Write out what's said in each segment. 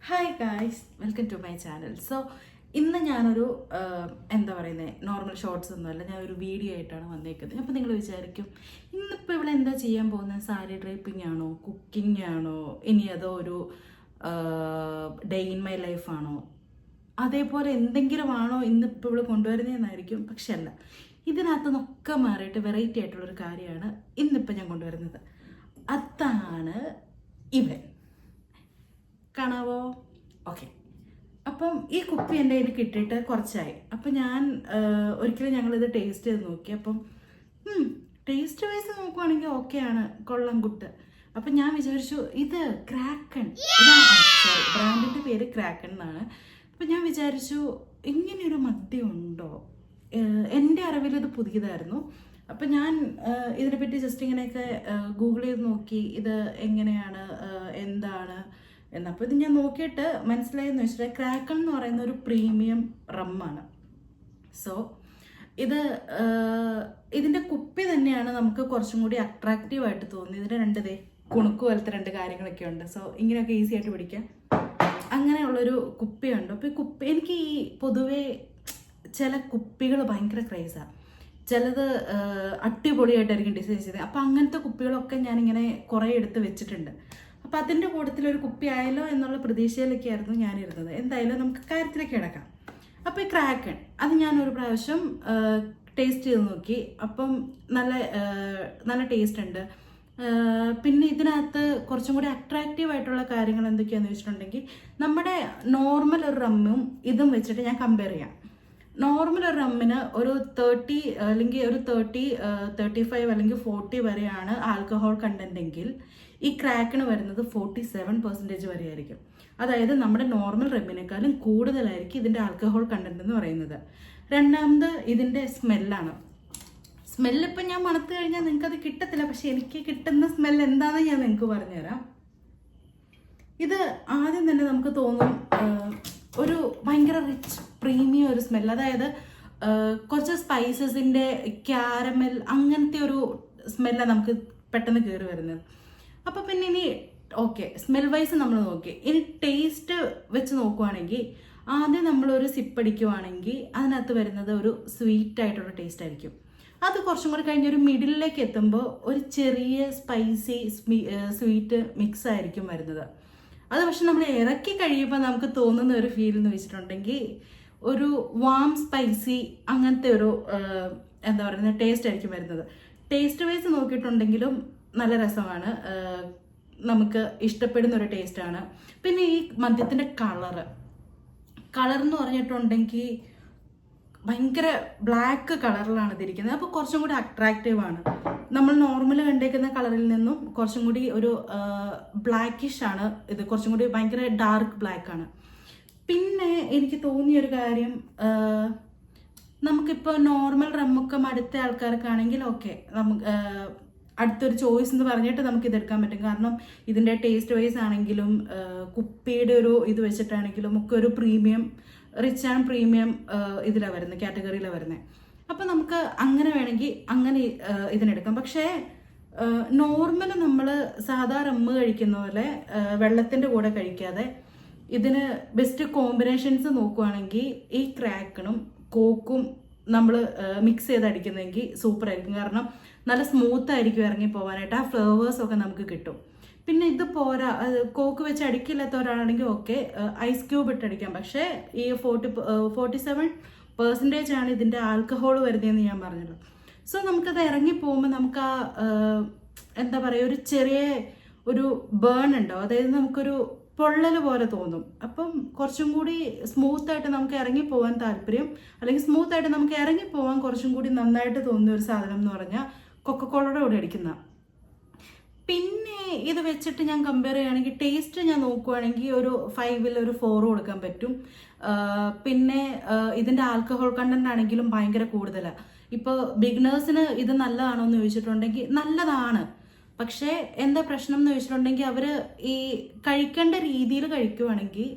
Hi guys, welcome to my channel. So ഇന്ന് ഞാനൊരു എന്താ പറയുന്നത്, നോർമൽ ഷോർട്സ് ഒന്നുമല്ല, ഞാനൊരു വീഡിയോ ആയിട്ടാണ് വന്നേക്കുന്നത്. അപ്പോൾ നിങ്ങൾ വിചാരിക്കും, ഇന്നിപ്പോൾ ഇവിടെ എന്താ ചെയ്യാൻ പോകുന്നത്? സാരി ഡ്രൈപ്പിംഗ് ആണോ, കുക്കിംഗ് ആണോ, ഇനി അതോ ഒരു ഡേ ഇൻ മൈ ലൈഫാണോ, അതേപോലെ എന്തെങ്കിലും ആണോ ഇന്നിപ്പോൾ ഇവിടെ കൊണ്ടുവരുന്നതെന്നായിരിക്കും. പക്ഷെ അല്ല, ഇതിനകത്ത് നിന്നൊക്കെ മാറിയിട്ട് വെറൈറ്റി ആയിട്ടുള്ളൊരു കാര്യമാണ് ഇന്നിപ്പോൾ ഞാൻ കൊണ്ടുവരുന്നത്. അതാണ് ഇവൻ. കാണാവോ? ഓക്കെ. അപ്പം ഈ കുപ്പി എൻ്റെ കയ്യിൽ കിട്ടിയിട്ട് കുറച്ചായി. അപ്പം ഞാൻ ഒരിക്കലും ഞങ്ങളിത് ടേസ്റ്റ് ചെയ്ത് നോക്കി. അപ്പം ടേസ്റ്റ് വൈസ് നോക്കുവാണെങ്കിൽ ഓക്കെയാണ്, കൊള്ളം കുട്ട്. അപ്പം ഞാൻ വിചാരിച്ചു ഇത് ക്രാക്കൺ, സോറി, ബ്രാൻഡിൻ്റെ പേര് ക്രാക്കൺ എന്നാണ്. അപ്പം ഞാൻ വിചാരിച്ചു ഇങ്ങനെയൊരു മദ്യം ഉണ്ടോ? എൻ്റെ അറിവിൽ ഇത് പുതിയതായിരുന്നു. അപ്പം ഞാൻ ഇതിനെപ്പറ്റി ജസ്റ്റ് ഇങ്ങനെയൊക്കെ ഗൂഗിൾ ചെയ്ത് നോക്കി, ഇത് എങ്ങനെയാണ്, എന്താണ് എന്നപ്പോൾ ഇത് ഞാൻ നോക്കിയിട്ട് മനസ്സിലായെന്ന് വെച്ചിട്ട് ക്രാക്കൺ എന്ന് പറയുന്ന ഒരു പ്രീമിയം റമ്മാണ്. സോ ഇതിൻ്റെ കുപ്പി തന്നെയാണ് നമുക്ക് കുറച്ചും കൂടി അട്രാക്റ്റീവായിട്ട് തോന്നി. ഇതിൻ്റെ കുണുക്ക് പോലത്തെ രണ്ട് കാര്യങ്ങളൊക്കെ ഉണ്ട്. സോ ഇങ്ങനെയൊക്കെ ഈസി ആയിട്ട് പിടിക്കാം. അങ്ങനെയുള്ളൊരു കുപ്പിയുണ്ട്. അപ്പോൾ ഈ കുപ്പി, എനിക്ക് ഈ പൊതുവേ ചില കുപ്പികൾ ഭയങ്കര ക്രേസാണ്. ചിലത് അടിപൊളിയായിട്ടായിരിക്കും ഡിസൈൻ ചെയ്തത്. അപ്പോൾ അങ്ങനത്തെ കുപ്പികളൊക്കെ ഞാനിങ്ങനെ കുറേ എടുത്ത് വെച്ചിട്ടുണ്ട്. അപ്പം അതിൻ്റെ കൂട്ടത്തിലൊരു കുപ്പി ആയല്ലോ എന്നുള്ള പ്രതീക്ഷയിലൊക്കെ ആയിരുന്നു ഞാനിരുന്നത്. എന്തായാലും നമുക്ക് കാര്യത്തിലേക്ക് കിടക്കാം. അപ്പോൾ ഈ ക്രാക്കൺ അത് ഞാനൊരു പ്രാവശ്യം ടേസ്റ്റ് ചെയ്ത് നോക്കി. അപ്പം നല്ല ടേസ്റ്റ് ഉണ്ട്. പിന്നെ ഇതിനകത്ത് കുറച്ചും കൂടി അട്രാക്റ്റീവ് ആയിട്ടുള്ള കാര്യങ്ങൾ എന്തൊക്കെയാണെന്ന് വെച്ചിട്ടുണ്ടെങ്കിൽ, നമ്മുടെ നോർമൽ ഒരു റമ്മും ഇതും വെച്ചിട്ട് ഞാൻ കമ്പയർ ചെയ്യാം. നോർമൽ ഒരു റമ്മിന് ഒരു 30 അല്ലെങ്കിൽ ഒരു 35 അല്ലെങ്കിൽ 40 വരെയാണ് ആൽക്കഹോൾ കണ്ടന്റ് എങ്കിൽ, ഈ ക്രാക്കിന് വരുന്നത് 47% വരെ ആയിരിക്കും. അതായത് നമ്മുടെ നോർമൽ റമ്മിനേക്കാളും കൂടുതലായിരിക്കും ഇതിൻ്റെ ആൽക്കഹോൾ കണ്ടന്റ് എന്ന് പറയുന്നത്. രണ്ടാമത് ഇതിൻ്റെ സ്മെല്ലാണ്. സ്മെല്ലിപ്പം ഞാൻ മണത്ത് കഴിഞ്ഞാൽ നിങ്ങൾക്കത് കിട്ടത്തില്ല. പക്ഷെ എനിക്ക് കിട്ടുന്ന സ്മെൽ എന്താണെന്ന് ഞാൻ നിങ്ങൾക്ക് പറഞ്ഞുതരാം. ഇത് ആദ്യം തന്നെ നമുക്ക് തോന്നും ഒരു ഭയങ്കര റിച്ച് പ്രീമിയം ഒരു സ്മെൽ. അതായത് കുറച്ച് സ്പൈസസിൻ്റെ ക്യാരമൽ അങ്ങനത്തെ ഒരു സ്മെല്ലാണ് നമുക്ക് പെട്ടെന്ന് കയറി വരുന്നത്. അപ്പോൾ പിന്നെ ഇനി ഓക്കെ, സ്മെൽ വൈസ് നമ്മൾ നോക്കി. ഇനി ടേസ്റ്റ് വെച്ച് നോക്കുവാണെങ്കിൽ, ആദ്യം നമ്മളൊരു സിപ്പ് അടിക്കുവാണെങ്കിൽ അതിനകത്ത് വരുന്നത് ഒരു സ്വീറ്റ് ആയിട്ടുള്ള ടേസ്റ്റ് ആയിരിക്കും. അത് കുറച്ചും കൂടി കഴിഞ്ഞ് ഒരു മിഡിലേക്ക് എത്തുമ്പോൾ ഒരു ചെറിയ സ്പൈസി സ്വീറ്റ് മിക്സ് ആയിരിക്കും വരുന്നത്. അത് പക്ഷെ നമ്മൾ ഇറക്കി കഴിയുമ്പോൾ നമുക്ക് തോന്നുന്ന ഒരു ഫീൽ എന്ന് വെച്ചിട്ടുണ്ടെങ്കിൽ ഒരു വാം സ്പൈസി അങ്ങനത്തെ ഒരു എന്താ പറയുന്നത് ടേസ്റ്റ് ആയിരിക്കും വരുന്നത്. ടേസ്റ്റ് വൈസ് നോക്കിയിട്ടുണ്ടെങ്കിലും നല്ല രസമാണ്, നമുക്ക് ഇഷ്ടപ്പെടുന്ന ഒരു ടേസ്റ്റാണ്. പിന്നെ ഈ മദ്യത്തിൻ്റെ കളർ എന്ന് പറഞ്ഞിട്ടുണ്ടെങ്കിൽ ഭയങ്കര ബ്ലാക്ക് കളറിലാണ് ഇതിരിക്കുന്നത്. അപ്പോൾ കുറച്ചും കൂടി അട്രാക്റ്റീവാണ്. നമ്മൾ നോർമൽ കണ്ടേക്കുന്ന കളറിൽ നിന്നും കുറച്ചും കൂടി ഒരു ബ്ലാക്കിഷ് ആണ് ഇത്. കുറച്ചും കൂടി ഭയങ്കര ഡാർക്ക് ബ്ലാക്ക് ആണ്. പിന്നെ എനിക്ക് തോന്നിയൊരു കാര്യം, നമുക്കിപ്പോൾ നോർമൽ റമ്മൊക്കെ മടുത്ത ആൾക്കാർക്കാണെങ്കിൽ ഓക്കെ, നമുക്ക് അടുത്തൊരു ചോയ്സ് എന്ന് പറഞ്ഞിട്ട് നമുക്ക് ഇതെടുക്കാൻ പറ്റും. കാരണം ഇതിൻ്റെ ടേസ്റ്റ് വൈസ് ആണെങ്കിലും കുപ്പിയുടെ ഒരു ഇത് വെച്ചിട്ടാണെങ്കിലും ഒക്കെ ഒരു പ്രീമിയം, റിച്ച് ആൻഡ് പ്രീമിയം ഇതിലാണ് വരുന്നത്, കാറ്റഗറിയിലാണ് വരുന്നത്. അപ്പം നമുക്ക് അങ്ങനെ വേണമെങ്കിൽ അങ്ങനെ ഇതിനെടുക്കാം. പക്ഷേ നോർമൽ നമ്മൾ സാധാ റമ്മ് കഴിക്കുന്ന പോലെ വെള്ളത്തിൻ്റെ കൂടെ കഴിക്കാതെ ഇതിന് ബെസ്റ്റ് കോമ്പിനേഷൻസ് നോക്കുവാണെങ്കിൽ ഈ ക്രാക്കണും കോക്കും നമ്മൾ മിക്സ് ചെയ്ത് അടിക്കുന്നതെങ്കിൽ സൂപ്പർ ആയിരിക്കും. കാരണം നല്ല സ്മൂത്ത് ആയിരിക്കും ഇറങ്ങി പോകാനായിട്ട്, ആ ഫ്ലേവേഴ്സൊക്കെ നമുക്ക് കിട്ടും. പിന്നെ ഇത് പോരാ, കോക്ക് വെച്ച് അടിക്കില്ലാത്തവരാണെങ്കിൽ ഓക്കെ, ഐസ് ക്യൂബ് ഇട്ട് അടിക്കാം. പക്ഷേ ഈ 47% ആണ് ഇതിൻ്റെ ആൽക്കഹോൾ വരുന്നതെന്ന് ഞാൻ പറഞ്ഞല്ലോ. സോ നമുക്കത് ഇറങ്ങി പോകുമ്പോൾ നമുക്ക് ആ എന്താ പറയുക, ഒരു ചെറിയ ഒരു ബേൺ ഉണ്ടാവും. അതായത് നമുക്കൊരു പൊള്ളൽ പോലെ തോന്നും. അപ്പം കുറച്ചും കൂടി സ്മൂത്തായിട്ട് നമുക്ക് ഇറങ്ങിപ്പോവാൻ താല്പര്യം, അല്ലെങ്കിൽ സ്മൂത്തായിട്ട് നമുക്ക് ഇറങ്ങിപ്പോവാൻ കുറച്ചും കൂടി നന്നായിട്ട് തോന്നുന്ന ഒരു സാധനം എന്ന് പറഞ്ഞാൽ കൊക്കക്കോളയുടെ കൂടെ അടിക്കുന്ന. പിന്നെ ഇത് വെച്ചിട്ട് ഞാൻ കമ്പയർ ചെയ്യുകയാണെങ്കിൽ ടേസ്റ്റ് ഞാൻ നോക്കുവാണെങ്കിൽ ഒരു 5ൽ ഒരു 4 കൊടുക്കാൻ പറ്റും. പിന്നെ ഇതിൻ്റെ ആൽക്കഹോൾ കണ്ടന്റ് ആണെങ്കിലും ഭയങ്കര കൂടുതലാണ്. ഇപ്പോൾ ബിഗിനേഴ്സിന് ഇത് നല്ലതാണോ എന്ന് ചോദിച്ചിട്ടുണ്ടെങ്കിൽ നല്ലതാണ്. പക്ഷേ എന്താ പ്രശ്നം എന്ന് ചോദിച്ചിട്ടുണ്ടെങ്കിൽ, അവർ ഈ കഴിക്കേണ്ട രീതിയിൽ കഴിക്കുവാണെങ്കിൽ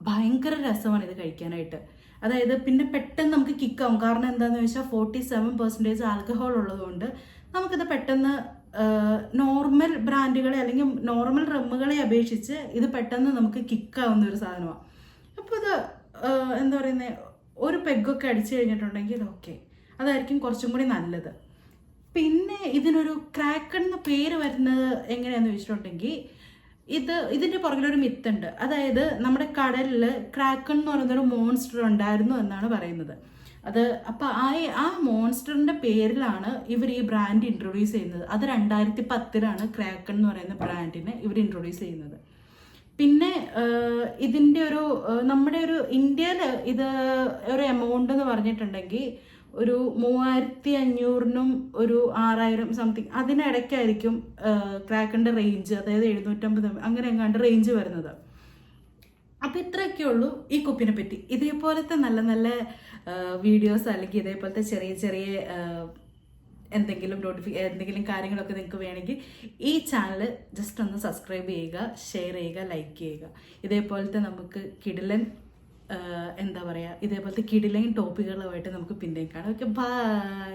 ഭയങ്കര രസമാണ് ഇത് കഴിക്കാനായിട്ട്. അതായത് പിന്നെ പെട്ടെന്ന് നമുക്ക് കിക്കാവും. കാരണം എന്താണെന്ന് വെച്ചാൽ 47% ആൽക്കഹോൾ ഉള്ളതുകൊണ്ട് നമുക്കിത് പെട്ടെന്ന് നോർമൽ ബ്രാൻഡുകളെ അല്ലെങ്കിൽ നോർമൽ റമ്മുകളെ അപേക്ഷിച്ച് ഇത് പെട്ടെന്ന് നമുക്ക് കിക്കാവുന്ന ഒരു സാധനമാണ്. അപ്പോൾ ഇത് എന്താ പറയുന്നത്, ഒരു പെഗ്ഗൊക്കെ അടിച്ചു കഴിഞ്ഞിട്ടുണ്ടെങ്കിൽ ഓക്കെ, അതായിരിക്കും കുറച്ചും കൂടി നല്ലത്. പിന്നെ ഇതിനൊരു ക്രാക്കൺ എന്ന പേര് വരുന്നത് എങ്ങനെയാണെന്ന് വെച്ചിട്ടുണ്ടെങ്കിൽ, ഇതിൻ്റെ പുറകിലൊരു മിത്തുണ്ട്. അതായത് നമ്മുടെ കടലിൽ ക്രാക്കൺ എന്ന് പറയുന്നൊരു മോൺസ്റ്റർ ഉണ്ടായിരുന്നു എന്നാണ് പറയുന്നത്. അപ്പോൾ ആ മോൺസ്റ്ററിൻ്റെ പേരിലാണ് ഇവർ ഈ ബ്രാൻഡ് ഇൻട്രൊഡ്യൂസ് ചെയ്യുന്നത്. അത് 2010 ക്രാക്കൺ എന്ന് പറയുന്ന ബ്രാൻഡിനെ ഇവർ ഇൻട്രൊഡ്യൂസ് ചെയ്യുന്നത്. പിന്നെ ഇതിൻ്റെ നമ്മുടെ ഒരു ഇന്ത്യയിൽ ഇത് ഒരു എമൗണ്ട് എന്ന് പറഞ്ഞിട്ടുണ്ടെങ്കിൽ ഒരു 3500-നും ഒരു 6000 സംതിങ് അതിനിടയ്ക്കായിരിക്കും ക്രാക്കറിൻ്റെ റേഞ്ച്. അതായത് 750 അങ്ങനെ എങ്ങാണ്ട് റേഞ്ച് വരുന്നത്. അപ്പോൾ ഇത്രയൊക്കെ ഉള്ളൂ ഈ കുപ്പിനെ പറ്റി. ഇതേപോലത്തെ നല്ല നല്ല വീഡിയോസ് അല്ലെങ്കിൽ ഇതേപോലത്തെ ചെറിയ ചെറിയ എന്തെങ്കിലും കാര്യങ്ങളൊക്കെ നിങ്ങൾക്ക് വേണമെങ്കിൽ ഈ ചാനൽ ജസ്റ്റ് ഒന്ന് സബ്സ്ക്രൈബ് ചെയ്യുക, ഷെയർ ചെയ്യുക, ലൈക്ക് ചെയ്യുക. ഇതേപോലത്തെ നമുക്ക് കിടിലൻ എന്താ പറയുക, ഇതേപോലത്തെ കിടിലൻ ടോപ്പിക്കുകളുമായിട്ട് നമുക്ക് പിന്നെയും കാണാം. Okay, by.